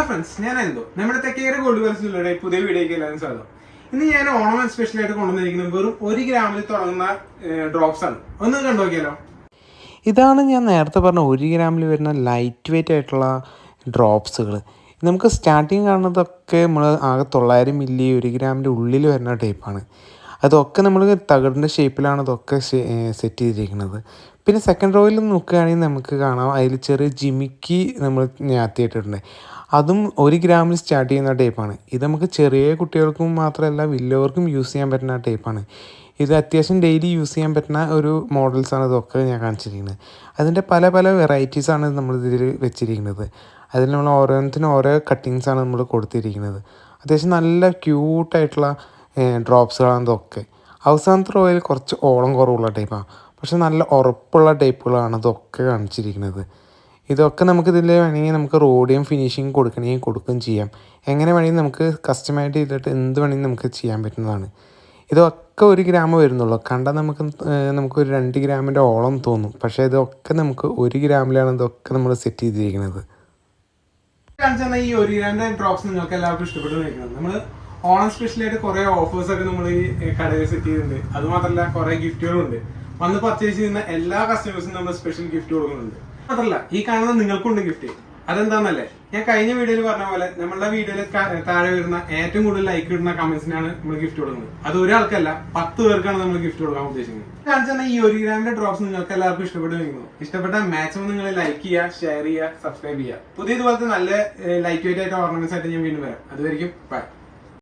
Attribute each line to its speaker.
Speaker 1: Friends, ഞാൻ എന്തോ നമ്മുടെ തെക്കേറെ ഗോൾഡ് വെൽസിലൂടെ പുതിയ വീഡിയോക്ക് എല്ലാവരും സ്വാഗതം. ഇന്ന് ഞാൻ ഓണം സ്പെഷ്യൽ ആയിട്ട് കൊണ്ടുവന്നിരിക്കുന്നത് വെറും 1 ഗ്രാമിൽ തുടങ്ങുന്ന ഡ്രോപ്സ് ആണ്. ഒന്ന് കണ്ടു നോക്കിയാലോ.
Speaker 2: ഇതാണ് ഞാൻ നേരത്തെ പറഞ്ഞ 1 ഗ്രാമിൽ വരുന്ന ലൈറ്റ് വെയിറ്റ് ആയിട്ടുള്ള ഡ്രോപ്സുകൾ. നമുക്ക് സ്റ്റാർട്ടിങ് കാണുന്നതൊക്കെ നമ്മൾ ആകെ 900 മില്ലി 1 ഗ്രാമിൻ്റെ ഉള്ളിൽ വരുന്ന ടൈപ്പാണ്. അതൊക്കെ നമ്മൾ തകടിൻ്റെ ഷേപ്പിലാണ് അതൊക്കെ സെറ്റ് ചെയ്തിരിക്കുന്നത്. പിന്നെ സെക്കൻഡ് റോയിൽ നോക്കുകയാണെങ്കിൽ നമുക്ക് കാണാം അതിൽ ചെറിയ ജിമിക്കി നമ്മൾ ഞാത്തിയിട്ടുണ്ട്. അതും 1 ഗ്രാമിൽ സ്റ്റാർട്ട് ചെയ്യുന്ന ടൈപ്പാണ്. ഇത് നമുക്ക് ചെറിയ കുട്ടികൾക്കും മാത്രമല്ല വലിയവർക്കും യൂസ് ചെയ്യാൻ പറ്റുന്ന ടൈപ്പാണ്. ഇത് അത്യാവശ്യം ഡെയിലി യൂസ് ചെയ്യാൻ പറ്റുന്ന ഒരു മോഡൽസാണ് ഇതൊക്കെ ഞാൻ കാണിച്ചിരിക്കുന്നത്. അതിൻ്റെ പല പല വെറൈറ്റീസാണ് നമ്മളിതിൽ വെച്ചിരിക്കുന്നത്. അതിൽ നമ്മൾ ഓരോന്നിനും ഓരോ കട്ടിങ്സാണ് നമ്മൾ കൊടുത്തിരിക്കുന്നത്. അത്യാവശ്യം നല്ല ക്യൂട്ടായിട്ടുള്ള ഡ്രോപ്സുകളാണ് ഇതൊക്കെ. അവസാനത്തെ റോയിൽ കുറച്ച് ഓളം കുറവുള്ള ടൈപ്പാണ്, പക്ഷെ നല്ല ഉറപ്പുള്ള ടൈപ്പുകളാണ് ഇതൊക്കെ കാണിച്ചിരിക്കുന്നത്. ഇതൊക്കെ നമുക്ക് ഇതിൽ വേണമെങ്കിൽ നമുക്ക് റോഡിയം ഫിനിഷിങ് കൊടുക്കണമെങ്കിൽ കൊടുക്കുകയും ചെയ്യാം. എങ്ങനെ വേണമെങ്കിൽ നമുക്ക് കസ്റ്റമൈസ് ചെയ്തിട്ട് എന്ത് വേണമെങ്കിൽ നമുക്ക് ചെയ്യാൻ പറ്റുന്നതാണ്. ഇതൊക്കെ 1 ഗ്രാം വരുന്നുള്ളൂ. കണ്ടാൽ നമുക്ക് ഒരു 2 ഗ്രാമിൻ്റെ ഓളം തോന്നും, പക്ഷേ ഇതൊക്കെ നമുക്ക് 1 ഗ്രാമിലാണ് ഇതൊക്കെ നമ്മൾ സെറ്റ് ചെയ്തിരിക്കുന്നത്.
Speaker 1: കാണിച്ചാൽ ഈ 1 ഗ്രാമിന്റെ ഡ്രോപ്സ് നിങ്ങൾക്ക് എല്ലാവർക്കും ഇഷ്ടപ്പെട്ടു നിൽക്കുന്നത്. നമ്മൾ ഓണം സ്പെഷ്യലായിട്ട് കുറെ ഓഫേഴ്സ് ഒക്കെ നമ്മൾ ഈ കടയിൽ സെറ്റ് ചെയ്തിട്ടുണ്ട്. അതുമാത്രമല്ല കുറെ ഗിഫ്റ്റുകളുണ്ട്. വന്ന് പർച്ചേസ് ചെയ്യുന്ന എല്ലാ കസ്റ്റമേഴ്സിനും നമ്മൾ സ്പെഷ്യൽ ഗിഫ്റ്റ് കൊടുക്കുന്നുണ്ട്. മാത്രമല്ല ഈ കാണുന്ന നിങ്ങൾക്കുണ്ട് ഗിഫ്റ്റ്. അതെന്താന്നല്ലേ, ഞാൻ കഴിഞ്ഞ വീഡിയോയിൽ പറഞ്ഞ പോലെ നമ്മളുടെ വീഡിയോയിൽ താഴെ വരുന്ന ഏറ്റവും കൂടുതൽ ലൈക്ക് ഇടുന്ന കമന്റ്സിനാണ് നമ്മൾ ഗിഫ്റ്റ് കൊടുക്കുന്നത്. അത് ഒരാൾക്കല്ല 10 പേർക്കാണ് നമ്മൾ ഗിഫ്റ്റ് കൊടുക്കാൻ ഉദ്ദേശിക്കുന്നത്. കാണിച്ചാൽ ഈ 1 ഗ്രാമിന്റെ ഡ്രോപ്സ് നിങ്ങൾക്ക് എല്ലാവർക്കും ഇഷ്ടപ്പെട്ടു നിൽക്കുന്നു. ഇഷ്ടപ്പെട്ട മാക്സിമം നിങ്ങൾ ലൈക്ക് ചെയ്യുക, ഷെയർ ചെയ്യുക, സബ്സ്ക്രൈബ് ചെയ്യുക. പുതിയ ഇതുപോലത്തെ നല്ല ലൈറ്റ് വെയിറ്റ് ആയിട്ട് ഓർണമെന്റ്സ് ആയിട്ട് ഞാൻ വീണ്ടും വരാം. അതുവരെയും ബൈ.